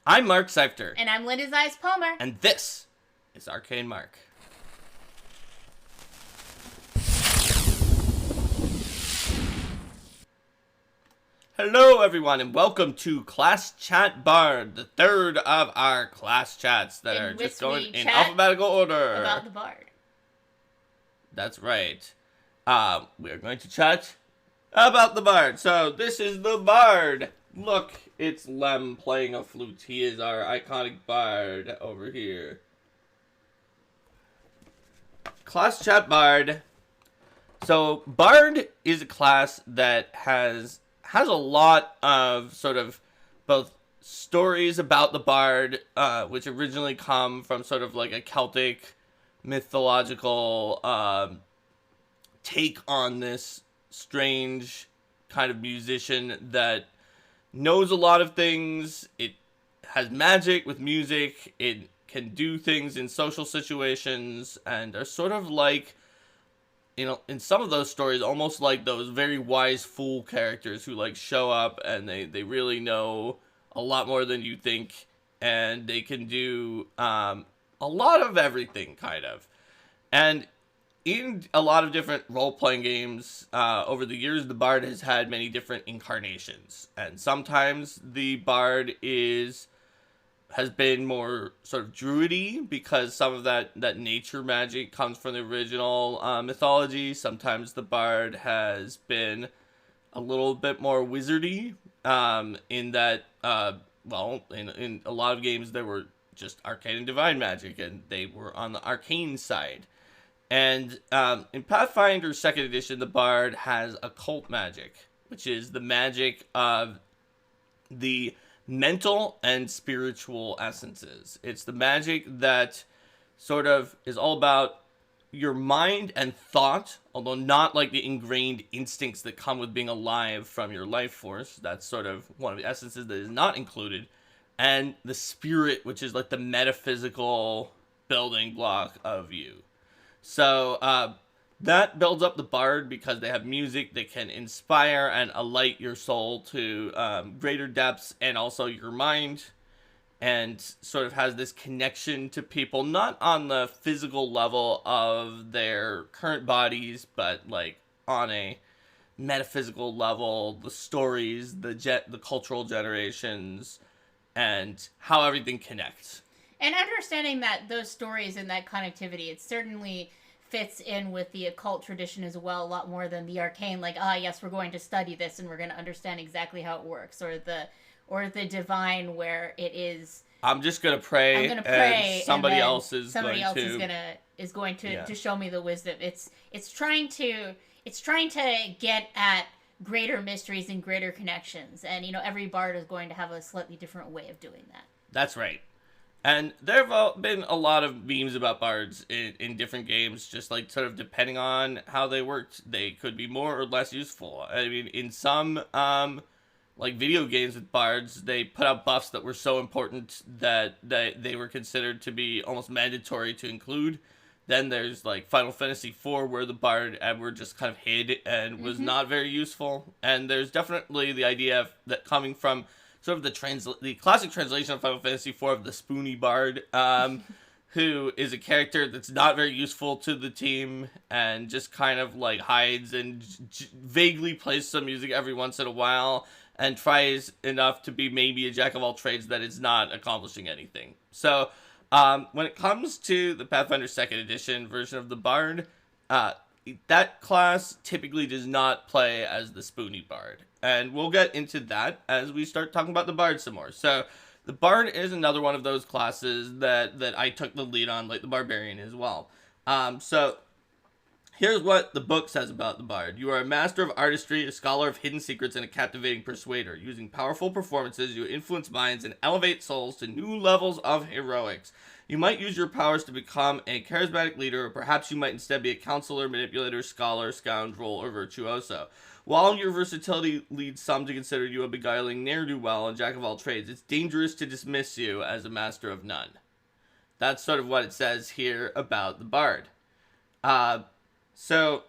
I'm Mark Seifter. And I'm Linda Zeiss Palmer. And this is Arcane Mark. Hello, everyone, and welcome to Class Chat Bard, the third of our class chats that are just going in alphabetical order. About the Bard. That's right. We're going to chat about the Bard. So, this is the Bard. Look, it's Lem playing a flute. He is our iconic Bard over here. Class Chat Bard. So, Bard is a class that has a lot of sort of both stories about the Bard, which originally come from sort of like a Celtic mythological take on this strange kind of musician that knows a lot of things. It has magic with music. It can do things in social situations and are sort of like, you know, in some of those stories, almost like those very wise fool characters who like show up and they really know a lot more than you think, and they can do a lot of everything, kind of. And in a lot of different role-playing games over the years, the Bard has had many different incarnations, and sometimes the Bard has been more sort of druidy because some of that nature magic comes from the original mythology. Sometimes the Bard has been a little bit more wizardy in that, in a lot of games there were just arcane and divine magic, and they were on the arcane side. And in Pathfinder 2nd edition, the Bard has occult magic, which is the magic of the mental and spiritual essences. It's the magic that sort of is all about your mind and thought, although not like the ingrained instincts that come with being alive from your life force. That's sort of one of the essences that is not included. And the spirit, which is like the metaphysical building block of you. So that builds up the Bard because they have music that can inspire and alight your soul to greater depths, and also your mind, and sort of has this connection to people, not on the physical level of their current bodies, but like on a metaphysical level, the stories, the cultural generations, and how everything connects. And understanding that those stories and that connectivity, it certainly fits in with the occult tradition as well, a lot more than the arcane, like, yes, we're going to study this and we're going to understand exactly how it works, or the divine, where it is, I'm just gonna pray. I'm gonna pray, and somebody else is going to show me the wisdom. It's trying to get at greater mysteries and greater connections, and every Bard is going to have a slightly different way of doing that. That's right. And there have been a lot of memes about Bards in different games, just like sort of depending on how they worked, they could be more or less useful. I mean, in some like video games with Bards, they put out buffs that were so important that they were considered to be almost mandatory to include. Then there's like Final Fantasy IV, where the Bard were just kind of hid and was not very useful. And there's definitely the idea that coming from sort of the classic translation of Final Fantasy IV of the Spoony Bard, who is a character that's not very useful to the team and just kind of like hides and vaguely plays some music every once in a while and tries enough to be maybe a jack of all trades that is not accomplishing anything. So when it comes to the Pathfinder 2nd edition version of the Bard, that class typically does not play as the Spoony Bard. And we'll get into that as we start talking about the Bard some more. So the Bard is another one of those classes that I took the lead on, like the Barbarian as well. So here's what the book says about the Bard. You are a master of artistry, a scholar of hidden secrets, and a captivating persuader. Using powerful performances, you influence minds and elevate souls to new levels of heroics. You might use your powers to become a charismatic leader, or perhaps you might instead be a counselor, manipulator, scholar, scoundrel, or virtuoso. While your versatility leads some to consider you a beguiling ne'er-do-well and jack of all trades, it's dangerous to dismiss you as a master of none. That's sort of what it says here about the Bard. So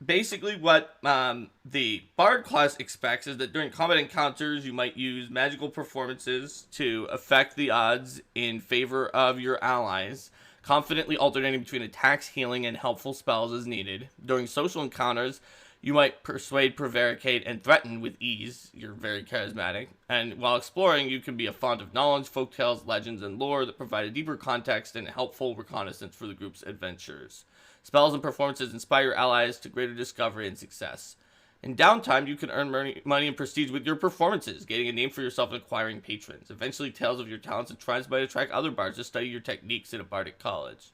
basically what the Bard class expects is that during combat encounters, you might use magical performances to affect the odds in favor of your allies, confidently alternating between attacks, healing, and helpful spells as needed. During social encounters, you might persuade, prevaricate, and threaten with ease. You're very charismatic. And while exploring, you can be a font of knowledge, folktales, legends, and lore that provide a deeper context and helpful reconnaissance for the group's adventures. Spells and performances inspire your allies to greater discovery and success. In downtime, you can earn money and prestige with your performances, gaining a name for yourself and acquiring patrons. Eventually, tales of your talents and triumphs might attract other bards to study your techniques at a bardic college.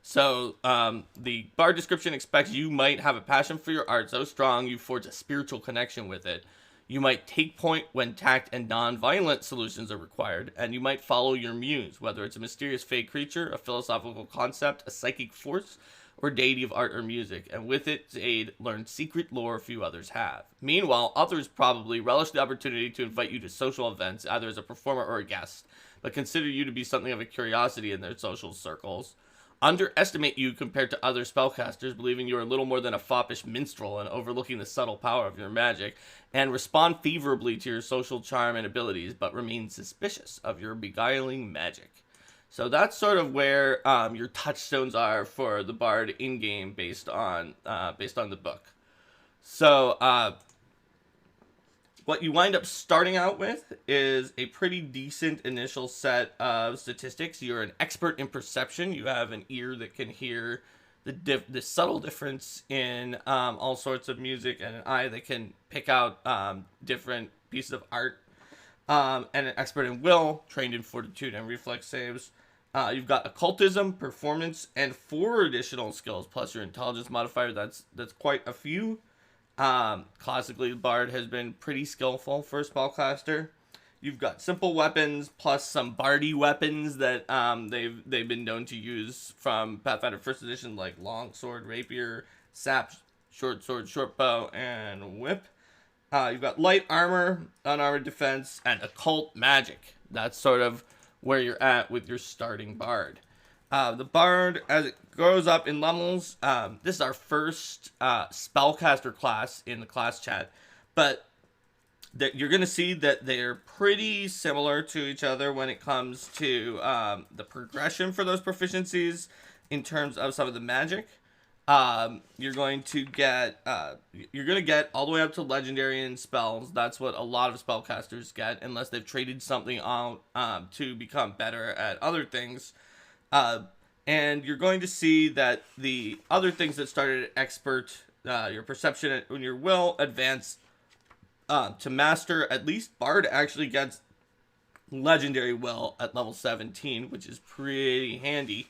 So, the bard description expects you might have a passion for your art so strong you forge a spiritual connection with it. You might take point when tact and non-violent solutions are required, and you might follow your muse, whether it's a mysterious fey creature, a philosophical concept, a psychic force, or deity of art or music, and with its aid, learn secret lore few others have. Meanwhile, others probably relish the opportunity to invite you to social events, either as a performer or a guest, but consider you to be something of a curiosity in their social circles. Underestimate you compared to other spellcasters, believing you are little more than a foppish minstrel and overlooking the subtle power of your magic, and respond favorably to your social charm and abilities, but remain suspicious of your beguiling magic. So that's sort of where your touchstones are for the bard in-game based on the book. So what you wind up starting out with is a pretty decent initial set of statistics. You're an expert in perception. You have an ear that can hear the subtle difference in all sorts of music, and an eye that can pick out different pieces of art, and an expert in will, trained in fortitude and reflex saves. You've got occultism, performance, and 4 additional skills, plus your intelligence modifier. That's quite a few. Classically, the bard has been pretty skillful for a spellcaster. You've got simple weapons plus some bardy weapons that they've been known to use from Pathfinder First Edition, like longsword, rapier, sap, short sword, short bow, and whip. You've got light armor, unarmored defense, and occult magic. That's sort of where you're at with your starting bard. The bard, as it grows up in levels, this is our first spellcaster class in the class chat, but you're going to see that they're pretty similar to each other when it comes to the progression for those proficiencies in terms of some of the magic. You're going to get all the way up to legendary in spells. That's what a lot of spellcasters get, unless they've traded something out to become better at other things. And you're going to see that the other things that started at expert, your perception and your will, advance to master. At least bard actually gets legendary will at level 17, which is pretty handy.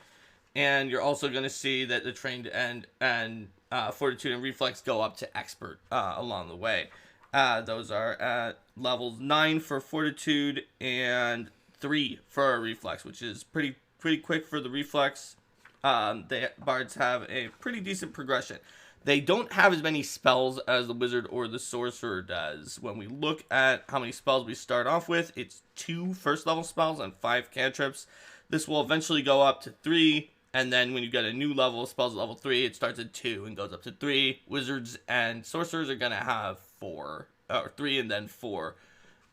And you're also going to see that the trained and fortitude and reflex go up to expert along the way. Those are at levels 9 for fortitude and 3 for reflex, which is pretty quick for the reflex. The bards have a pretty decent progression. They don't have as many spells as the wizard or the sorcerer does. When we look at how many spells we start off with, it's 2 first level spells and 5 cantrips. This will eventually go up to 3, and then when you get a new level of spells at level 3, it starts at 2 and goes up to 3. Wizards and sorcerers are going to have 4, or 3 and then 4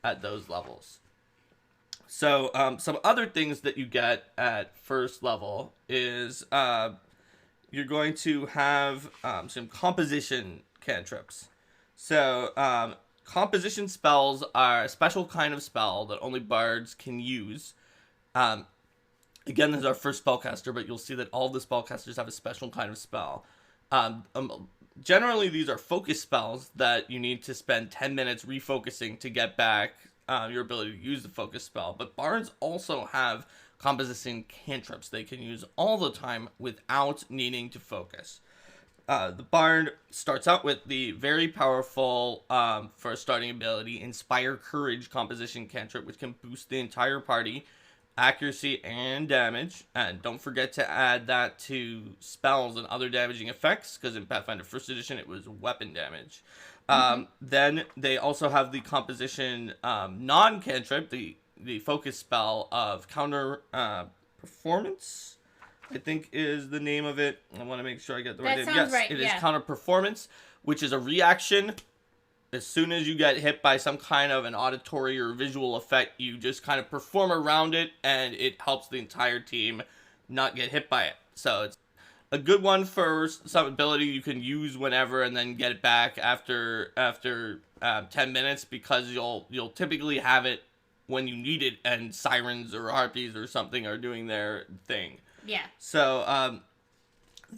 at those levels. So some other things that you get at first level is you're going to have some composition cantrips. So composition spells are a special kind of spell that only bards can use. Again, this is our first spellcaster, but you'll see that all the spellcasters have a special kind of spell. Generally, these are focus spells that you need to spend 10 minutes refocusing to get back your ability to use the focus spell. But bards also have composition cantrips they can use all the time without needing to focus. The bard starts out with the very powerful, for a starting ability, Inspire Courage composition cantrip, which can boost the entire party, accuracy, and damage. And don't forget to add that to spells and other damaging effects, because in Pathfinder First Edition it was weapon damage. Then they also have the composition non-cantrip, the focus spell of counter performance. I think is the name of it. I want to make sure I get the right That name. sounds Yes, right, it is yeah. Counter Performance, which is a reaction. As soon as you get hit by some kind of an auditory or visual effect, you just kind of perform around it, and it helps the entire team not get hit by it. So it's a good one for some ability you can use whenever, and then get it back after 10 minutes, because you'll typically have it when you need it, and sirens or harpies or something are doing their thing. Yeah. So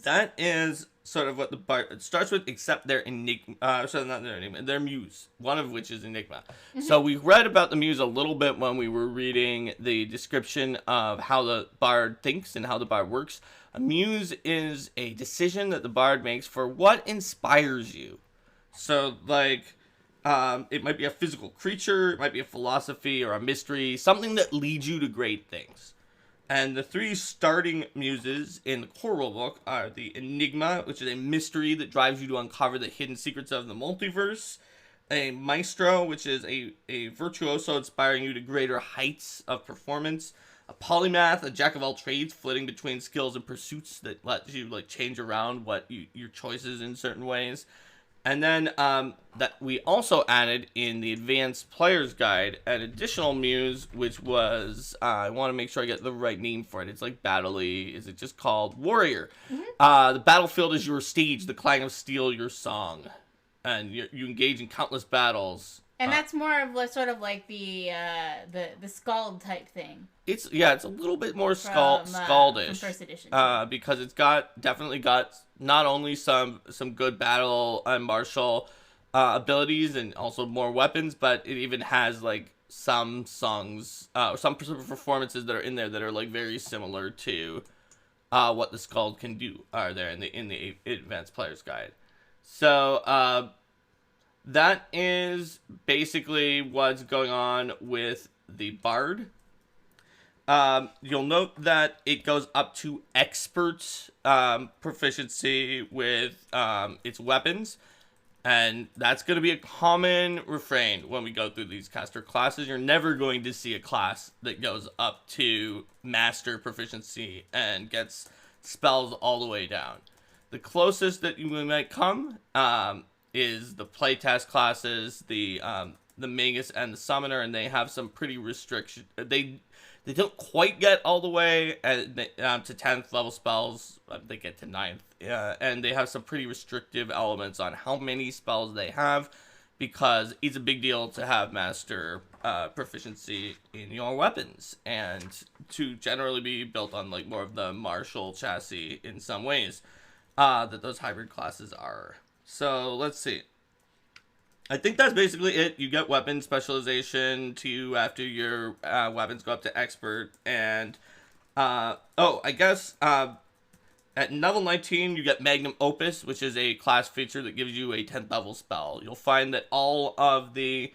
that is sort of what the bard it starts with, except their enigma. So not their enigma, their muse. One of which is enigma. So we read about the muse a little bit when we were reading the description of how the bard thinks and how the bard works. A muse is a decision that the bard makes for what inspires you. So like, it might be a physical creature, it might be a philosophy or a mystery, something that leads you to great things. And the three starting muses in the core rulebook are the Enigma, which is a mystery that drives you to uncover the hidden secrets of the multiverse. A Maestro, which is a virtuoso inspiring you to greater heights of performance. A Polymath, a jack of all trades, flitting between skills and pursuits that lets you like change around your choices in certain ways. And then that we also added in the Advanced Player's Guide an additional muse, which was, I want to make sure I get the right name for it. It's like Battle-y. Is it just called Warrior? The battlefield is your stage, the clang of steel your song. And you engage in countless battles. And that's more of sort of like the Scald type thing. It's a little bit more scaldish. From first edition. Because it's definitely got not only some good battle and martial abilities and also more weapons, but it even has like some songs, some performances that are in there that are like very similar to what the Scald can do. Are there in the Advanced Player's Guide? So that is basically what's going on with the Bard. You'll note that it goes up to expert proficiency with its weapons, and that's going to be a common refrain when we go through these caster classes. You're never going to see a class that goes up to master proficiency and gets spells all the way down. The closest that you might come is the playtest classes, the Magus and the Summoner, and they have some pretty restriction. They don't quite get all the way to 10th level spells. They get to 9th. And they have some pretty restrictive elements on how many spells they have, because it's a big deal to have master proficiency in your weapons, and to generally be built on like more of the martial chassis in some ways that those hybrid classes are. So let's see. I think that's basically it. You get weapon specialization after your weapons go up to expert. And, I guess at level 19, you get Magnum Opus, which is a class feature that gives you a 10th level spell. You'll find that all of the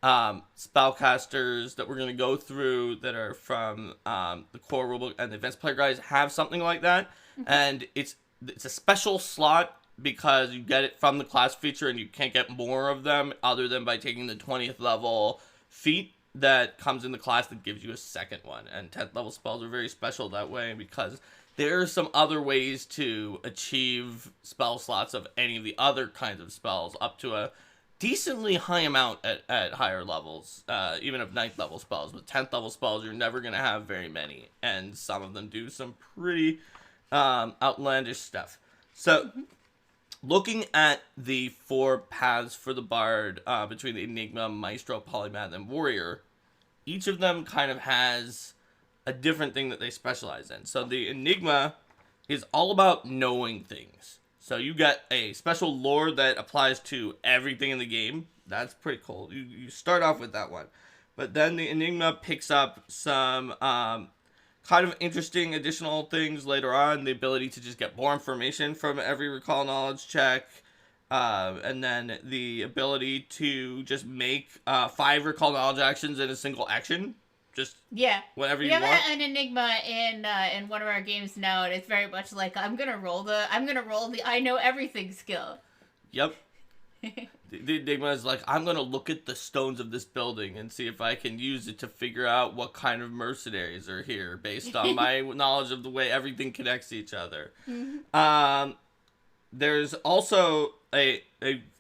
spellcasters that we're going to go through that are from the core rulebook and the Advanced Player Guides have something like that. And it's a special slot, because you get it from the class feature and you can't get more of them other than by taking the 20th level feat that comes in the class that gives you a second one. And 10th level spells are very special that way, because there are some other ways to achieve spell slots of any of the other kinds of spells up to a decently high amount at higher levels, even of 9th level spells. With 10th level spells, you're never going to have very many, and some of them do some pretty outlandish stuff. So looking at the 4 paths for the Bard between the Enigma, Maestro, Polymath, and Warrior, each of them kind of has a different thing that they specialize in. So the Enigma is all about knowing things. So you get a special lore that applies to everything in the game. That's pretty cool. You start off with that one. But then the Enigma picks up some kind of interesting additional things later on. The ability to just get more information from every recall knowledge check. And then the ability to just make 5 recall knowledge actions in a single action. Just whatever you want. We have an Enigma in one of our games now, and it's very much like I'm gonna roll the I know everything skill. Yep. The Enigma is like, I'm going to look at the stones of this building and see if I can use it to figure out what kind of mercenaries are here based on my knowledge of the way everything connects to each other. There's also a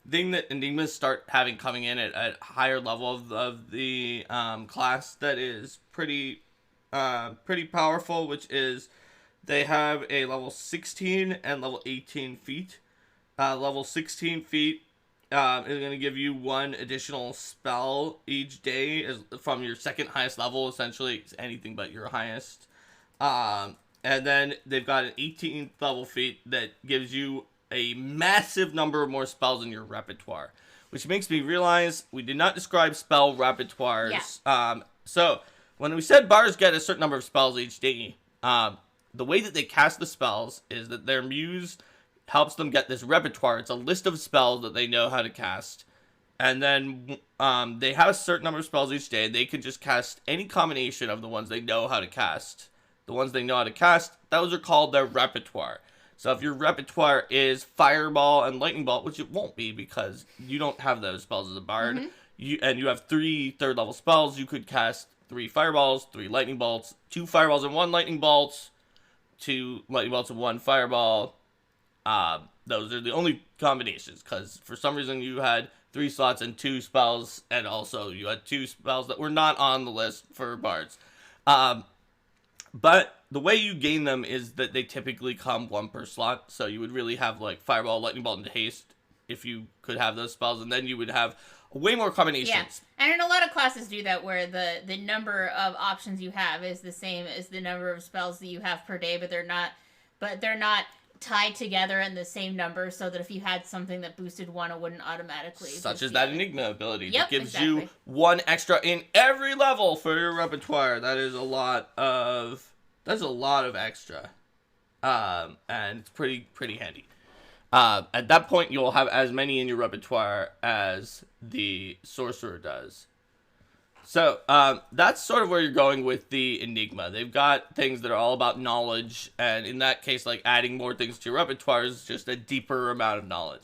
thing that Enigmas start having coming in at higher level of the class that is pretty powerful, which is they have a level 16 and level 18 feat. Level 16 feat is going to give you one additional spell each day from your second highest level, essentially. It's anything but your highest. And then they've got an 18th level feat that gives you a massive number of more spells in your repertoire. Which makes me realize we did not describe spell repertoires. Yeah. So, when we said bards get a certain number of spells each day, the way that they cast the spells is that their muse helps them get this repertoire. It's a list of spells that they know how to cast. And then they have a certain number of spells each day. They can just cast any combination of the ones they know how to cast. The ones they know how to cast, those are called their repertoire. So if your repertoire is Fireball and Lightning Bolt, which it won't be because you don't have those spells as a bard, you have 3 third level spells, you could cast 3 Fireballs, 3 Lightning Bolts, 2 Fireballs and 1 Lightning Bolt, 2 Lightning Bolts and 1 Fireball. Those are the only combinations, because for some reason you had 3 slots and 2 spells, and also you had 2 spells that were not on the list for bards. But the way you gain them is that they typically come 1 per slot, so you would really have like Fireball, Lightning Bolt, and Haste if you could have those spells, and then you would have way more combinations. Yeah, and in a lot of classes do that, where the number of options you have is the same as the number of spells that you have per day, but they're not tied together in the same number, so that if you had something that boosted one, it wouldn't automatically. Such as that Enigma ability that gives exactly. you 1 extra in every level for your repertoire. That's a lot of extra, and it's pretty handy. At that point, you'll have as many in your repertoire as the sorcerer does. So, that's sort of where you're going with the Enigma. They've got things that are all about knowledge, and in that case, like, adding more things to your repertoire is just a deeper amount of knowledge.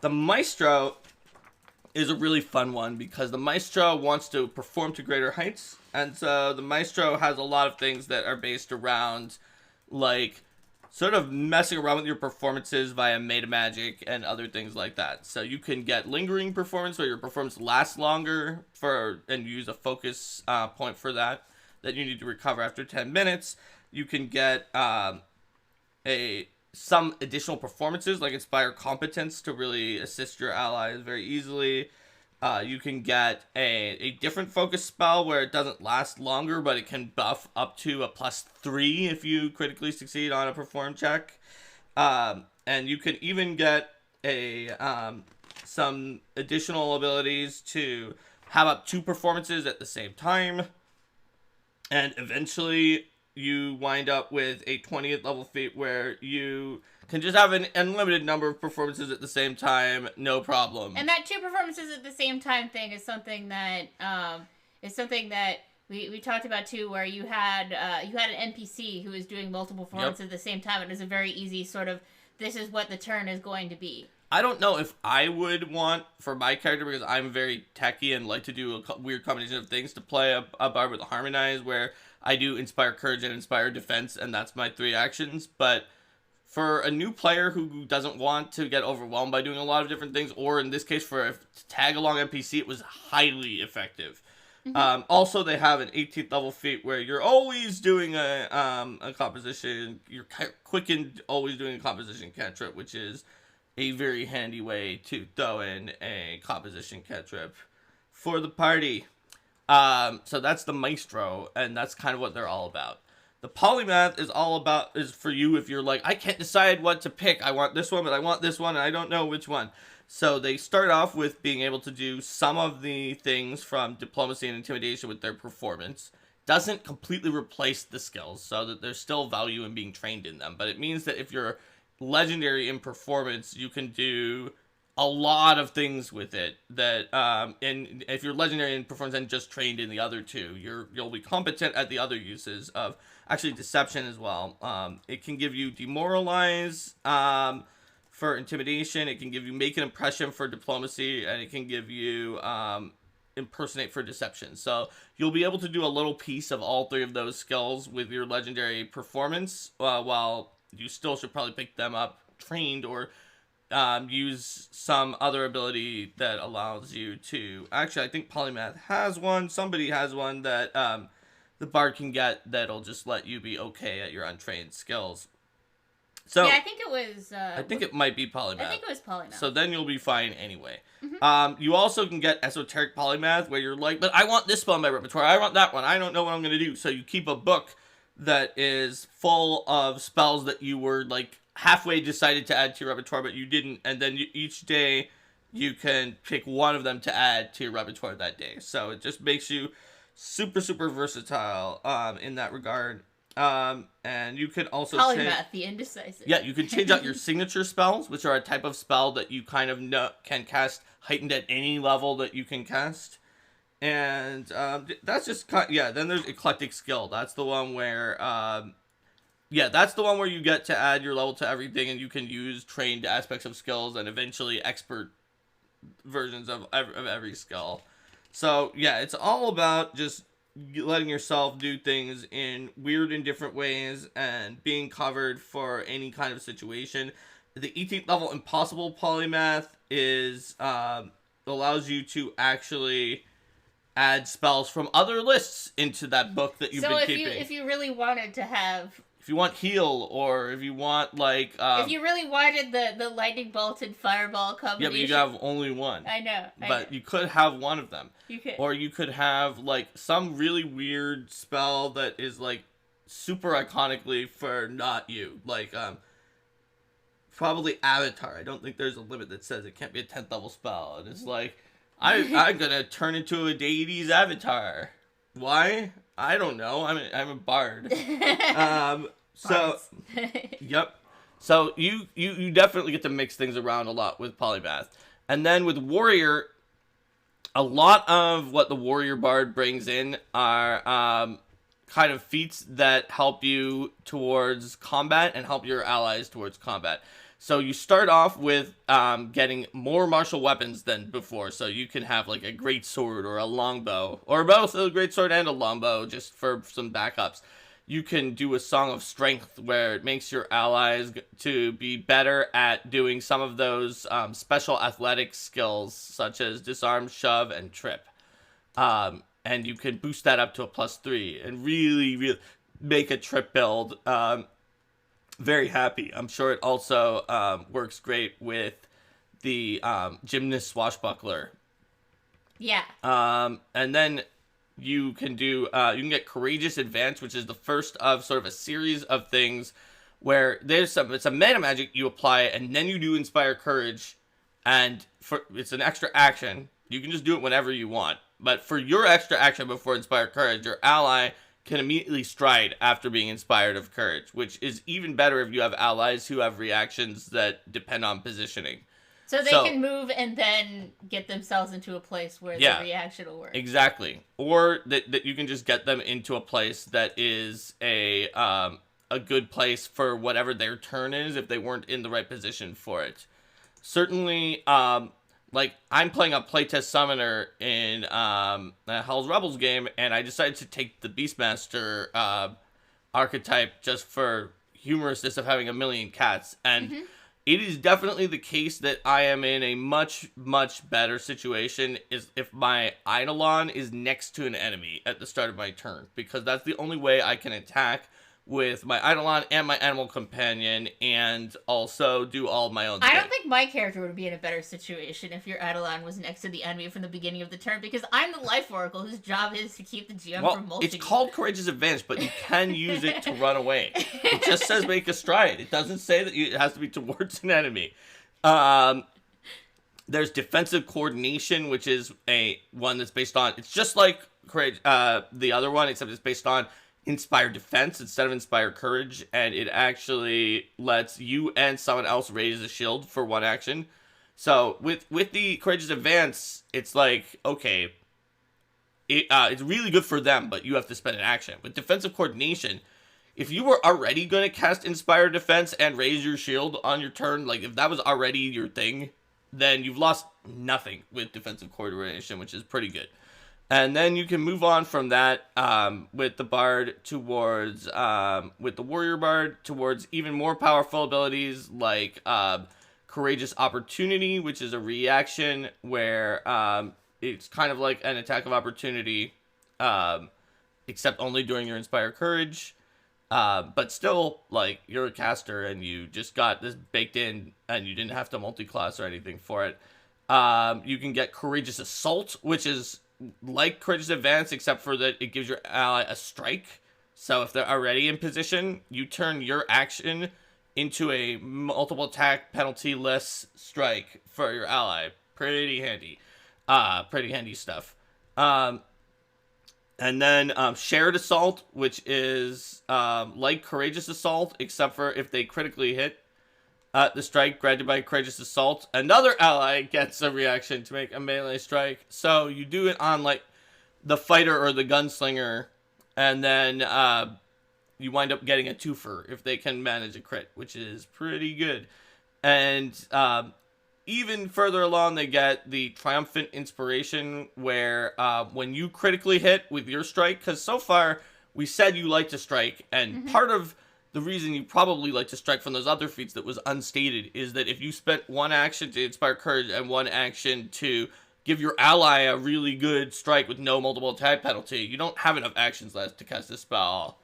The Maestro is a really fun one, because the Maestro wants to perform to greater heights, and so the Maestro has a lot of things that are based around, like, sort of messing around with your performances via meta magic and other things like that. So you can get lingering performance, where your performance lasts longer, and use a focus point for that you need to recover after 10 minutes. You can get some additional performances, like Inspire Competence, to really assist your allies very easily. You can get a different focus spell where it doesn't last longer, but it can buff up to a +3 if you critically succeed on a perform check. And you can even get some additional abilities to have up 2 performances at the same time. And eventually you wind up with a 20th level feat where you can just have an unlimited number of performances at the same time, no problem. And that 2 performances at the same time thing is something that we talked about too, where you had an NPC who was doing multiple performances at the same time. It was a very easy sort of, this is what the turn is going to be. I don't know if I would want, for my character, because I'm very techy and like to do a weird combination of things, to play a bard with Harmonize, where I do Inspire Courage and Inspire Defense, and that's my 3 actions. But for a new player who doesn't want to get overwhelmed by doing a lot of different things, or in this case for a tag-along NPC, it was highly effective. Also, they have an 18th level feat where you're always doing a composition. You're quickened, always doing a composition cantrip, which is a very handy way to throw in a composition cantrip for the party. So that's the Maestro, and that's kind of what they're all about. The Polymath is for you if you're like, I can't decide what to pick. I want this one, but I want this one, and I don't know which one. So they start off with being able to do some of the things from Diplomacy and Intimidation with their performance. Doesn't completely replace the skills, so that there's still value in being trained in them. But it means that if you're legendary in performance, you can do a lot of things with it. And if you're legendary in performance and just trained in the other 2, you'll be competent at the other uses of actually deception as well. It can give you demoralize, for intimidation. It can give you make an impression for diplomacy, and it can give you impersonate for deception. So you'll be able to do a little piece of all three of those skills with your legendary performance, while you still should probably pick them up trained or use some other ability that allows you to... Actually, I think Polymath has one. Somebody has one that the bard can get that'll just let you be okay at your untrained skills. So yeah, I think it was... I think it might be Polymath. I think it was Polymath. So then you'll be fine anyway. Mm-hmm. You also can get Esoteric Polymath, where you're like, but I want this spell in my repertoire. I want that one. I don't know what I'm going to do. So you keep a book that is full of spells that you were like halfway decided to add to your repertoire, but you didn't. And then each day you can pick one of them to add to your repertoire that day. So it just makes you super, super versatile in that regard. And you can also Polymath, the indecisive. Yeah, you can change out your signature spells, which are a type of spell that you kind of can cast heightened at any level that you can cast. And that's just then there's Eclectic Skill. That's the one where that's the one where you get to add your level to everything, and you can use trained aspects of skills and eventually expert versions of every skill. So yeah, it's all about just letting yourself do things in weird and different ways and being covered for any kind of situation. The 18th level Impossible Polymath is allows you to actually add spells from other lists into that book that you've been keeping. So if you really wanted to have... If you want heal, or if you want, like... if you really wanted the lightning bolt and fireball combination... Yeah, but you have only one. I know. But you could have one of them. You could. Or you could have, like, some really weird spell that is, like, super iconically for not you. Like, probably Avatar. I don't think there's a limit that says it can't be a 10th level spell. And it's like, I'm gonna turn into a deity's avatar. Why? I don't know. I'm a bard. So, yep. So you definitely get to mix things around a lot with Polymath. And then with Warrior, a lot of what the Warrior Bard brings in are kind of feats that help you towards combat and help your allies towards combat. So you start off with getting more martial weapons than before. So you can have like a great sword or a longbow, or both a great sword and a longbow, just for some backups. You can do a Song of Strength, where it makes your allies to be better at doing some of those special athletic skills, such as disarm, shove, and trip. And you can boost that up to a +3 and really, really make a trip build very happy. I'm sure it also works great with the Gymnast Swashbuckler. Yeah. And then you can do you can get Courageous Advance, which is the first of sort of a series of things where it's a meta magic you apply, and then you do Inspire Courage, and it's an extra action. You can just do it whenever you want, but for your extra action before Inspire Courage, your ally can immediately stride after being inspired of courage, which is even better if you have allies who have reactions that depend on positioning. So they can move and then get themselves into a place where the reaction will work. Exactly. Or that you can just get them into a place that is a good place for whatever their turn is if they weren't in the right position for it. Certainly, like, I'm playing a playtest summoner in a Hell's Rebels game, and I decided to take the Beastmaster archetype just for humorousness of having a million cats. And it is definitely the case that I am in a much, much better situation if my Eidolon is next to an enemy at the start of my turn, because that's the only way I can attack with my Eidolon and my animal companion, and also do all of my own I don't think my character would be in a better situation if your Eidolon was next to the enemy from the beginning of the turn, because I'm the Life Oracle whose job is to keep the GM from mulching. It's called Courageous Advance, but you can use it to run away. It just says make a stride. It doesn't say that it has to be towards an enemy. There's Defensive Coordination, which is one that's based on... It's just like the other one, except it's based on Inspire Defense instead of Inspire Courage, and it actually lets you and someone else raise a shield for one action. So with the Courageous Advance, it's like, okay, it's really good for them, but you have to spend an action. With Defensive Coordination, if you were already going to cast Inspire Defense and raise your shield on your turn, like if that was already your thing, then you've lost nothing with Defensive Coordination, which is pretty good. And then you can move on from that with the Bard towards, with the Warrior Bard towards even more powerful abilities like Courageous Opportunity, which is a reaction where it's kind of like an attack of opportunity, except only during your Inspire Courage. But still, like, you're a caster and you just got this baked in and you didn't have to multi-class or anything for it. You can get Courageous Assault, which is like Courageous Advance, except for that it gives your ally a strike. So if they're already in position, you turn your action into a multiple attack penalty-less strike for your ally. Pretty handy. Pretty handy stuff. And then Shared Assault, which is like Courageous Assault, except for if they critically hit the strike granted by Courageous Assault, another ally gets a reaction to make a melee strike. So you do it on like the fighter or the gunslinger, and then you wind up getting a twofer if they can manage a crit, which is pretty good. And even further along, they get the Triumphant Inspiration, where when you critically hit with your strike, because so far we said you like to strike, and part of the reason you probably like to strike from those other feats that was unstated is that if you spent one action to Inspire Courage and one action to give your ally a really good strike with no multiple attack penalty, you don't have enough actions left to cast this spell.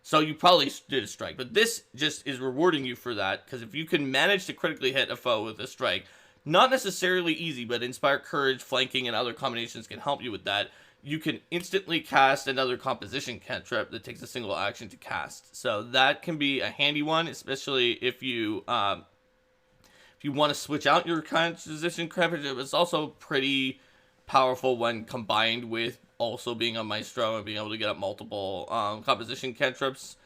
So you probably did a strike, but this just is rewarding you for that, because if you can manage to critically hit a foe with a strike, not necessarily easy, but Inspire Courage, flanking, and other combinations can help you with that. You can instantly cast another composition cantrip that takes a single action to cast. So that can be a handy one, especially if you want to switch out your composition cantrip. It's also pretty powerful when combined with also being a Maestro and being able to get up multiple composition cantrips.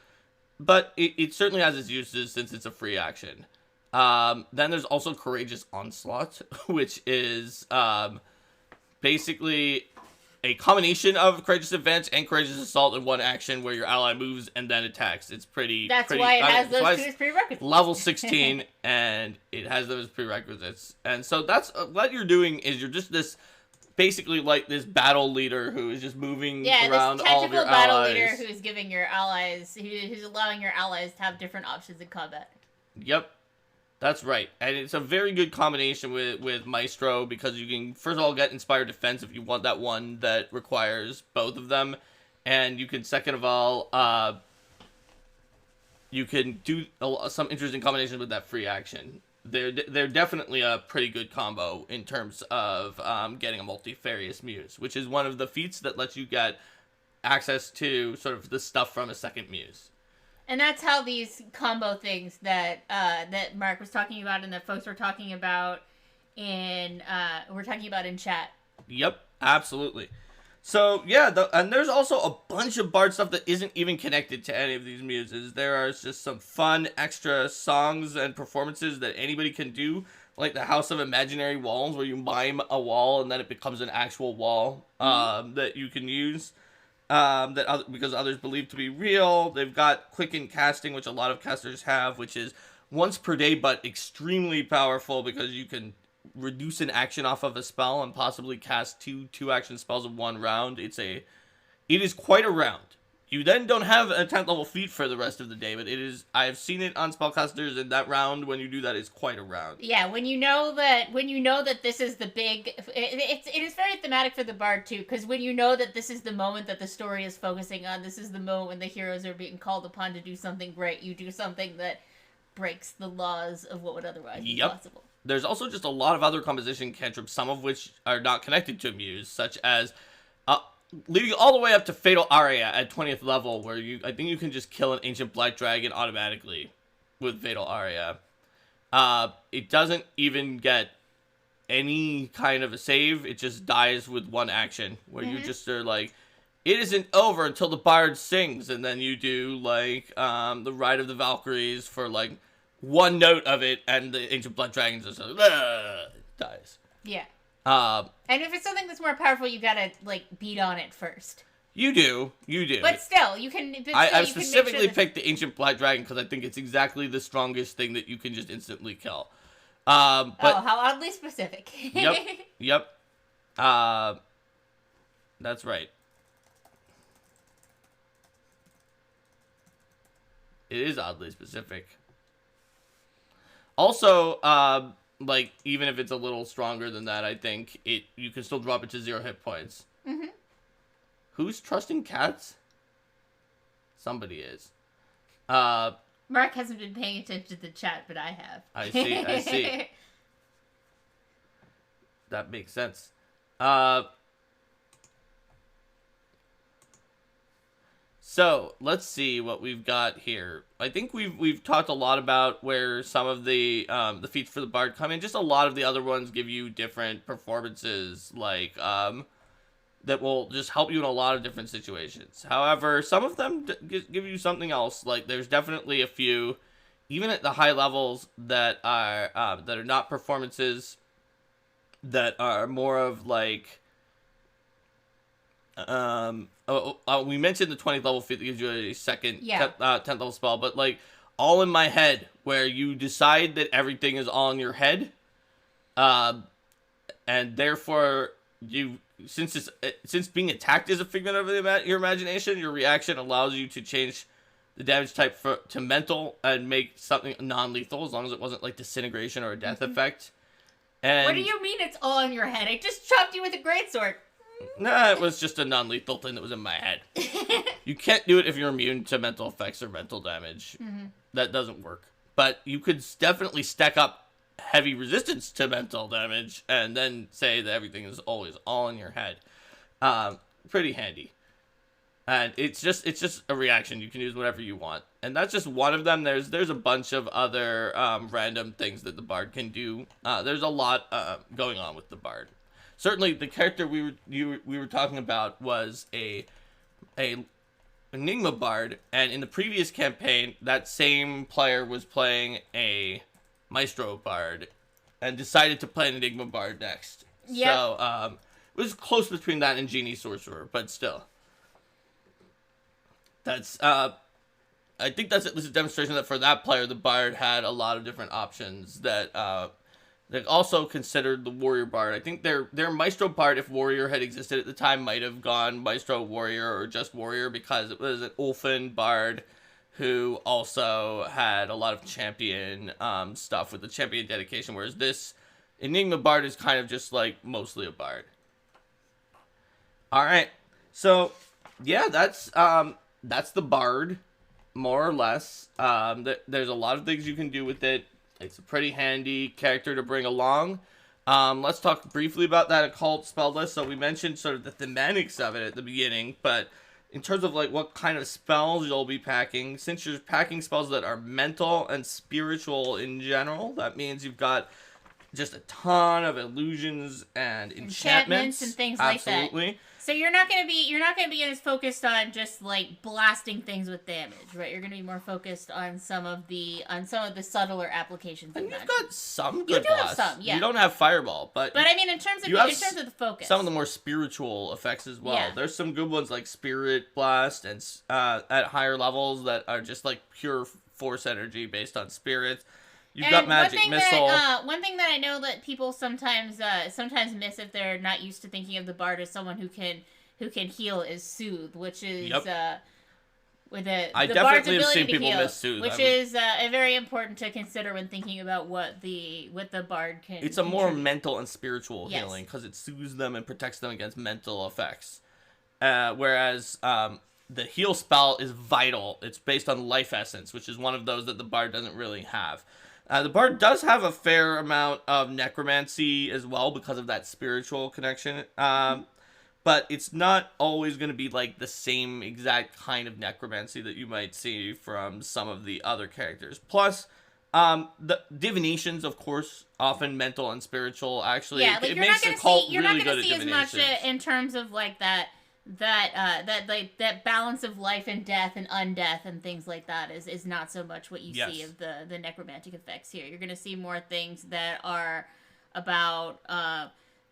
But it certainly has its uses since it's a free action. Then there's also Courageous Onslaught, which is basically a combination of Courageous Advance and Courageous Assault in one action where your ally moves and then attacks. It's pretty... That's why it has those two prerequisites. Level 16, and it has those prerequisites. And so that's what you're doing is you're just this... basically like this battle leader who is just moving around all of your allies. Yeah, this tactical battle leader who's giving your allies... who's allowing your allies to have different options in combat. Yep. That's right. And it's a very good combination with Maestro, because you can, first of all, get Inspired Defense if you want that one that requires both of them. And you can, second of all, you can do some interesting combinations with that free action. They're definitely a pretty good combo in terms of getting a Multifarious Muse, which is one of the feats that lets you get access to sort of the stuff from a second Muse. And that's how these combo things that that Mark was talking about and that folks were talking about in chat. Yep, absolutely. So yeah, and there's also a bunch of Bard stuff that isn't even connected to any of these muses. There are just some fun extra songs and performances that anybody can do, like the House of Imaginary Walls, where you mime a wall and then it becomes an actual wall that you can use. Because others believe to be real. They've got Quicken Casting, which a lot of casters have, which is once per day, but extremely powerful because you can reduce an action off of a spell and possibly cast two action spells in one round. It is quite a round. You then don't have a 10th level feat for the rest of the day, but I have seen it on spellcasters, and that round, when you do that, is quite a round. Yeah, when you know that this is the big, it is very thematic for the Bard too, because when you know that this is the moment that the story is focusing on, this is the moment when the heroes are being called upon to do something great, you do something that breaks the laws of what would otherwise be possible. There's also just a lot of other composition cantrips, some of which are not connected to Muse, such as leading all the way up to Fatal Aria at 20th level, where I think you can just kill an Ancient Black Dragon automatically with Fatal Aria. It doesn't even get any kind of a save. It just dies with one action, where you just are like, it isn't over until the Bard sings, and then you do like the Ride of the Valkyries for like one note of it, and the Ancient Blood Dragons just dies. Yeah. And if it's something that's more powerful, you gotta like beat on it first. You do. But still, you can. But I still, you specifically can make sure picked the Ancient Black Dragon because I think it's exactly the strongest thing that you can just instantly kill. But oh, how oddly specific. Yep. That's right. It is oddly specific. Also, like, even if it's a little stronger than that, I think you can still drop it to 0 hit points. Mm-hmm. Who's trusting cats? Somebody is. Mark hasn't been paying attention to the chat, but I have. I see. That makes sense. So let's see what we've got here. I think we've talked a lot about where some of the feats for the bard come in. Just a lot of the other ones give you different performances, like that will just help you in a lot of different situations. However, some of them give you something else. Like there's definitely a few, even at the high levels, that are not performances, that are more of like. We mentioned the 20th level feat that gives you a second 10th level spell, but like all in my head, where you decide that everything is all in your head, and therefore since being attacked is a figment of your imagination, your reaction allows you to change the damage type to mental and make something non-lethal, as long as it wasn't like disintegration or a death effect. And what do you mean it's all in your head? I just chopped you with a greatsword. Nah, it was just a non-lethal thing that was in my head. You can't do it if you're immune to mental effects or mental damage. Mm-hmm. That doesn't work. But you could definitely stack up heavy resistance to mental damage and then say that everything is always all in your head. Pretty handy. And it's just a reaction. You can use whatever you want. And that's just one of them. There's a bunch of other random things that the bard can do. There's a lot going on with the bard. Certainly, the character we were talking about was a Enigma bard, and in the previous campaign, that same player was playing a Maestro bard, and decided to play an Enigma bard next. Yep. So it was close between that and Genie Sorcerer, but still, that's I think that's at least a demonstration that for that player, the bard had a lot of different options that. They also considered the Warrior Bard. I think their Maestro Bard, if Warrior had existed at the time, might have gone Maestro Warrior or just Warrior, because it was an Ulfin Bard who also had a lot of champion stuff with the champion dedication, whereas this Enigma Bard is kind of just like mostly a Bard. Alright, so yeah, that's the Bard, more or less. There's a lot of things you can do with it. It's a pretty handy character to bring along. Let's talk briefly about that occult spell list. So we mentioned sort of the thematics of it at the beginning, but in terms of like what kind of spells you'll be packing, since you're packing spells that are mental and spiritual in general, that means you've got just a ton of illusions and enchantments and things like that. Absolutely. So you're not gonna be as focused on just like blasting things with damage, right? You're gonna be more focused on some of the subtler applications. And of you've magic. got some good blasts. Have some, yeah. You don't have Fireball, but I mean, in terms of the focus, some of the more spiritual effects as well. Yeah. There's some good ones like Spirit Blast and at higher levels that are just like pure force energy based on spirits. You've got Magic Missile. One thing that I know that people sometimes miss if they're not used to thinking of the bard as someone who can heal is Soothe, which is with the I bard's definitely have ability seen to people heal, miss Soothe, which is very important to consider when thinking about what the bard can. It's a more mental and spiritual Yes. healing because it soothes them and protects them against mental effects. Whereas the heal spell is vital. It's based on life essence, which is one of those that the bard doesn't really have. The bard does have a fair amount of necromancy as well because of that spiritual connection. But it's not always going to be like the same exact kind of necromancy that you might see from some of the other characters. Plus, the divinations, of course, often mental and spiritual. Actually, yeah, like it makes the cult you're really not good going to at see as much divinations. in terms of like that balance of life and death and undeath and things like that is not so much what you see of the necromantic effects here. You're going to see more things that are about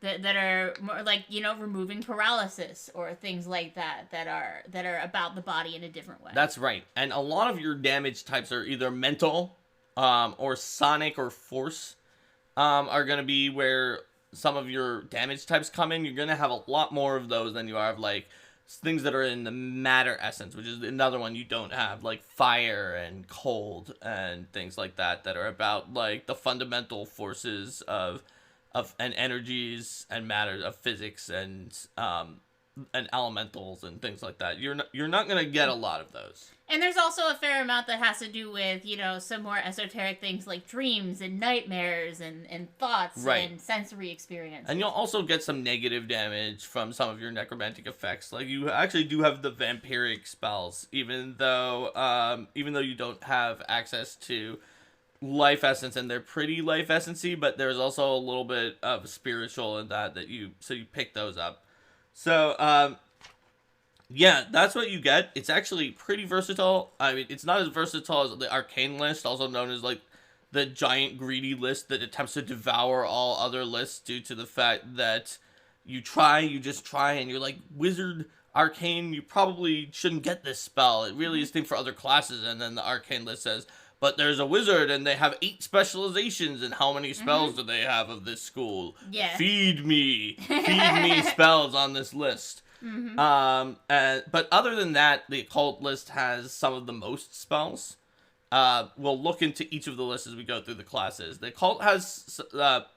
that are more like, you know, removing paralysis or things like that are about the body in a different way. That's right. And a lot of your damage types are either mental, or sonic or force, are going to be where some of your damage types come in. You're going to have a lot more of those than you are of, like, things that are in the matter essence, which is another one you don't have, like fire and cold and things like that are about, like, the fundamental forces of and energies and matter of physics and elementals and things like that. You're not going to get a lot of those. And there's also a fair amount that has to do with, you know, some more esoteric things like dreams and nightmares and thoughts and sensory experiences. And you'll also get some negative damage from some of your necromantic effects. Like, you actually do have the vampiric spells, even though you don't have access to life essence, and they're pretty life essency, but there's also a little bit of spiritual in that you pick those up. So, yeah, that's what you get. It's actually pretty versatile. I mean, it's not as versatile as the arcane list, also known as, like, the giant greedy list that attempts to devour all other lists due to the fact that you just try, and you're like, wizard, arcane, you probably shouldn't get this spell. It really is a thing for other classes. And then the arcane list says, but there's a wizard, and they have 8 specializations, and how many spells do they have of this school? Yeah. Feed me spells on this list. But other than that, the occult list has some of the most spells. We'll look into each of the lists as we go through the classes. The occult has,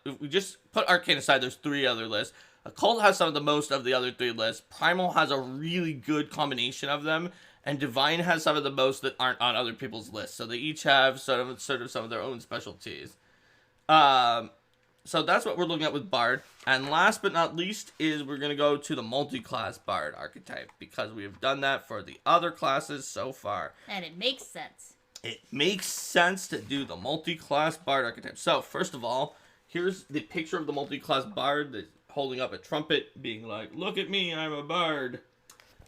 if we just put arcane aside, there's 3 other lists. Occult has some of the most of the other 3 lists. Primal has a really good combination of them. And Divine has some of the most that aren't on other people's lists. So they each have sort of some of their own specialties. So that's what we're looking at with Bard. And last but not least is we're going to go to the multi-class Bard archetype, because we have done that for the other classes so far. And it makes sense. It makes sense to do the multi-class Bard archetype. So, first of all, here's the picture of the multi-class Bard that's holding up a trumpet, being like, look at me, I'm a Bard.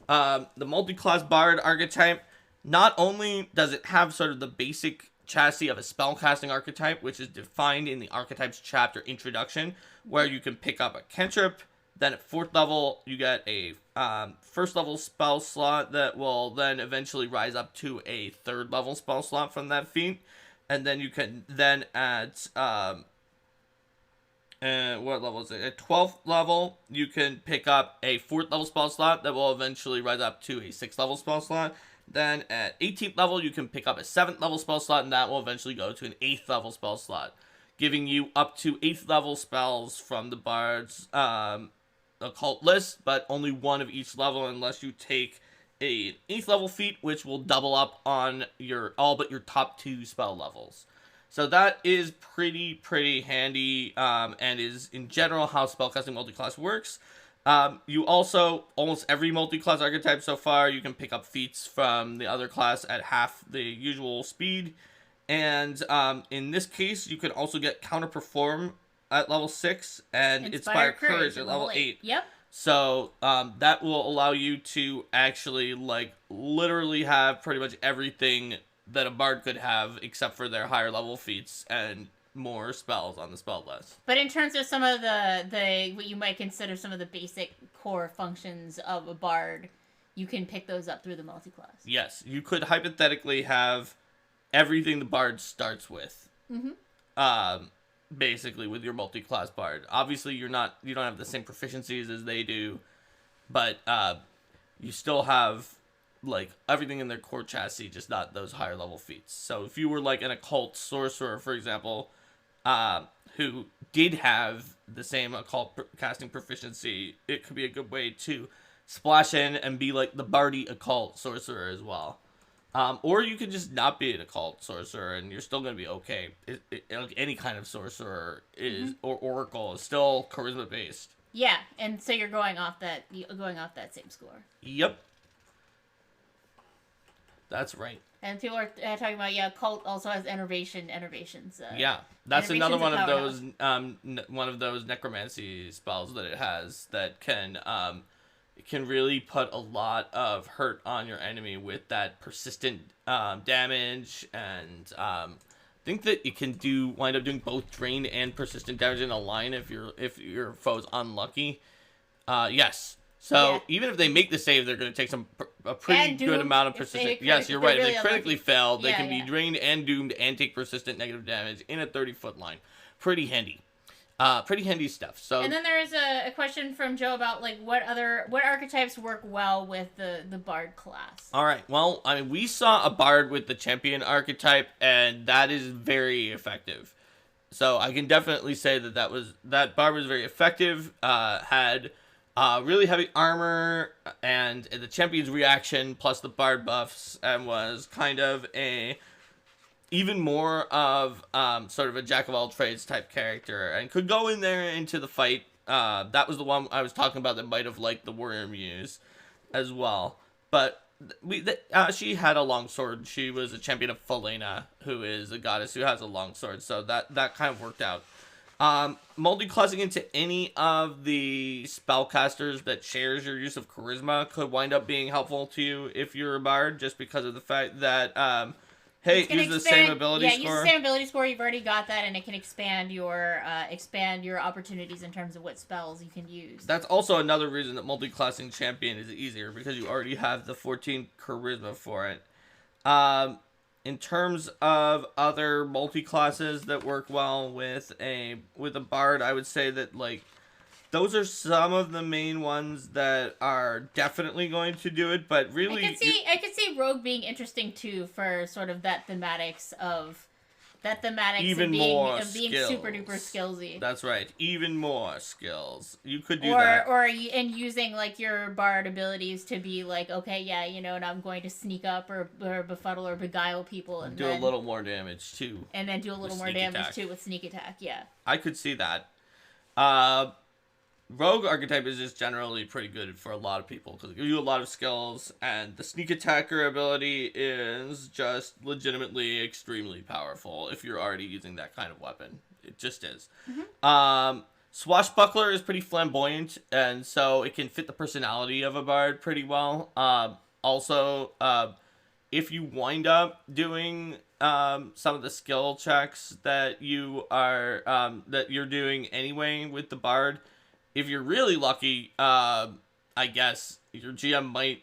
The multi-class Bard archetype, not only does it have sort of the basic chassis of a spellcasting archetype, which is defined in the archetypes chapter introduction, where you can pick up a cantrip. Then at 4th level, you get a 1st level spell slot that will then eventually rise up to a 3rd level spell slot from that feat. And then you can then add, what level is it? At 12th level, you can pick up a 4th level spell slot that will eventually rise up to a 6th level spell slot. Then at 18th level, you can pick up a 7th level spell slot, and that will eventually go to an 8th level spell slot, giving you up to 8th level spells from the Bard's occult list, but only 1 of each level unless you take a 8th level feat, which will double up on all but your top 2 spell levels. So that is pretty handy, and is in general how spellcasting multiclass works. You also, almost every multi-class archetype so far, you can pick up feats from the other class at half the usual speed. And in this case, you can also get Counterperform at level 6 and Inspire Courage at level 8. Yep. So that will allow you to actually, like, literally have pretty much everything that a bard could have except for their higher level feats and more spells on the spell list. But in terms of some of the what you might consider some of the basic core functions of a bard, you can pick those up through the multi-class. Yes, you could hypothetically have everything the bard starts with. Basically with your multi-class bard. Obviously you don't have the same proficiencies as they do, but you still have like everything in their core chassis, just not those higher level feats. So if you were like an occult sorcerer, for example, who did have the same occult casting proficiency, it could be a good way to splash in and be like the bardy occult sorcerer as well. Or you could just not be an occult sorcerer and you're still going to be okay. Like any kind of sorcerer is, or oracle is still charisma based. Yeah, and so you're going off that same score. Yep. That's right. And people are talking about, cult also has enervations. That's another one of those necromancy spells that it has that can really put a lot of hurt on your enemy with that persistent damage and think that it can wind up doing both drain and persistent damage in a line if your foe's unlucky. Yes. So Yeah. even if they make the save, they're going to take a pretty good amount of persistent. Yes, you're right. If they critically fail, they can be drained and doomed and take persistent negative damage in a 30-foot line. Pretty handy. Pretty handy stuff. So, and then there is a question from Joe about like what archetypes work well with the bard class. All right. Well, I mean, we saw a bard with the champion archetype, and that is very effective. So I can definitely say that bard was very effective. Had really heavy armor and the champion's reaction plus the bard buffs, and was kind of even more of sort of a jack of all trades type character, and could go in there into the fight. That was the one I was talking about that might have liked the warrior muse as well. But she had a long sword. She was a champion of Falena, who is a goddess who has a long sword. So that kind of worked out. Multi-classing into any of the spellcasters that shares your use of charisma could wind up being helpful to you if you're a bard, just because of the fact that hey, use the same ability score. Yeah, use the same ability score. You've already got that, and it can expand your opportunities in terms of what spells you can use. That's also another reason that multi-classing champion is easier, because you already have the 14 charisma for it. In terms of other multi-classes that work well with a bard, I would say that like those are some of the main ones that are definitely going to do it, but really I could see rogue being interesting too for sort of that thematics even of being skills. Super duper skillsy. That's right, even more skills. You could do that. And using like your bard abilities to be like, okay, yeah, you know, and I'm going to sneak up or befuddle or beguile people and do a little more damage too. And then do a little more damage too with sneak attack, yeah. I could see that. Rogue archetype is just generally pretty good for a lot of people because it gives you a lot of skills, and the sneak attacker ability is just legitimately extremely powerful if you're already using that kind of weapon. It just is. Mm-hmm. Swashbuckler is pretty flamboyant, and so it can fit the personality of a bard pretty well. Also, if you wind up doing some of the skill checks that you're doing anyway with the bard, if you're really lucky, I guess your GM might,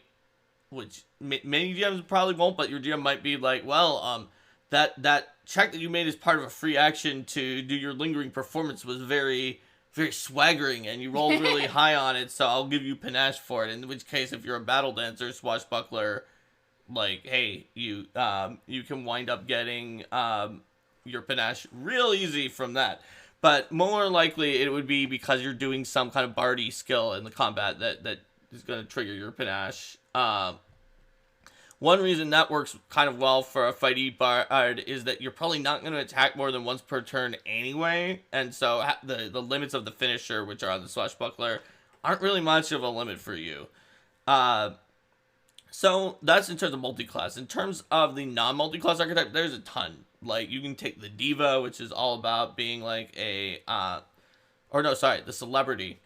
which many GMs probably won't, but your GM might be like, well, that check that you made as part of a free action to do your lingering performance was very, very swaggering, and you rolled really high on it, so I'll give you panache for it. In which case, if you're a battle dancer, swashbuckler, like, hey, you can wind up getting your panache real easy from that. But more likely, it would be because you're doing some kind of bardy skill in the combat that is going to trigger your panache. One reason that works kind of well for a fighty bard is that you're probably not going to attack more than once per turn anyway, and so the limits of the finisher, which are on the swashbuckler, aren't really much of a limit for you. So that's in terms of multi-class. In terms of the non-multi-class archetype, there's a ton. Like, you can take the diva, which is all about being like the celebrity.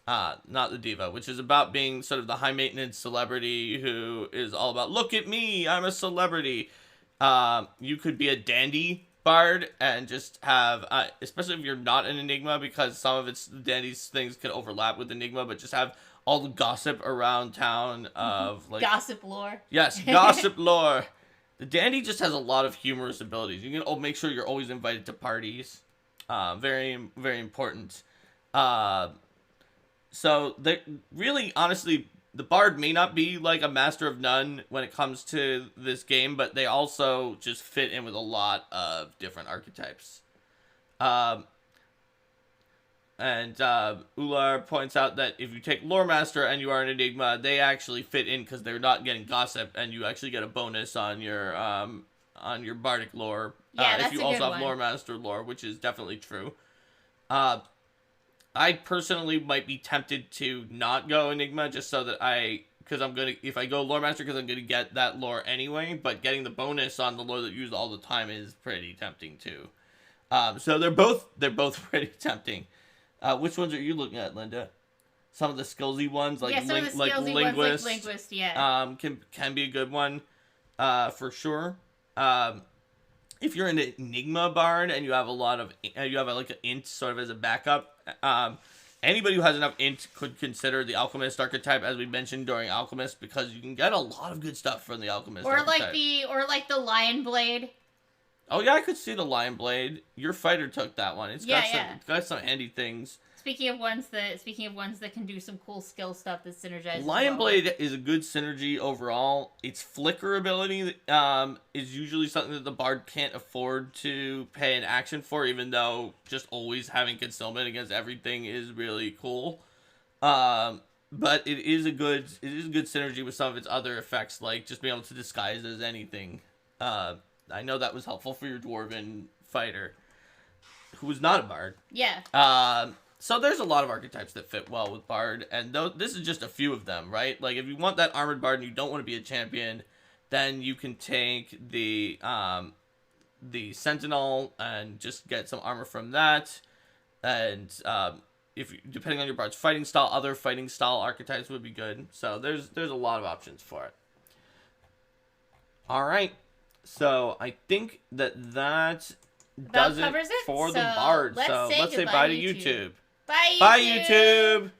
Not the diva, which is about being sort of the high-maintenance celebrity who is all about, look at me, I'm a celebrity. You could be a dandy bard and just have, especially if you're not an Enigma, because some of its dandy's things could overlap with Enigma, but just have all the gossip around town of, like... Gossip lore. Yes, gossip lore. The dandy just has a lot of humorous abilities. You can make sure you're always invited to parties. Very, very important. So, really, honestly, the bard may not be like a master of none when it comes to this game, but they also just fit in with a lot of different archetypes. And Ular points out that if you take Lore Master and you are an Enigma, they actually fit in because they're not getting gossip, and you actually get a bonus on your bardic lore. Yeah, that's if you a also good have one. Lore Master lore, which is definitely true. I personally might be tempted to not go Enigma just so that if I go Lore Master, because I'm gonna get that lore anyway, but getting the bonus on the lore that you use all the time is pretty tempting too. So they're both pretty tempting. Which ones are you looking at, Linda? Some of the skillsy ones, like linguist, yeah. Can be a good one, for sure. if you're an Enigma Bard and you have a lot of like an int sort of as a backup, anybody who has enough int could consider the Alchemist archetype, as we mentioned during Alchemist, because you can get a lot of good stuff from the Alchemist archetype. Like the Lion Blade. Oh yeah, I could see the Lion Blade. Your fighter took that one. It's got some handy things. Speaking of ones that can do some cool skill stuff that synergizes. Lion Blade is a good synergy overall. Its flicker ability is usually something that the Bard can't afford to pay an action for, even though just always having concealment against everything is really cool. But it is a good synergy with some of its other effects, like just being able to disguise as anything. I know that was helpful for your Dwarven fighter, who was not a Bard. Yeah. So there's a lot of archetypes that fit well with Bard, and this is just a few of them, right? Like, if you want that armored Bard and you don't want to be a champion, then you can take the Sentinel and just get some armor from that. And depending on your Bard's fighting style, other fighting style archetypes would be good. So there's a lot of options for it. All right. So I think that does it for the Bard. So let's say bye to YouTube. Bye, YouTube. Bye, YouTube.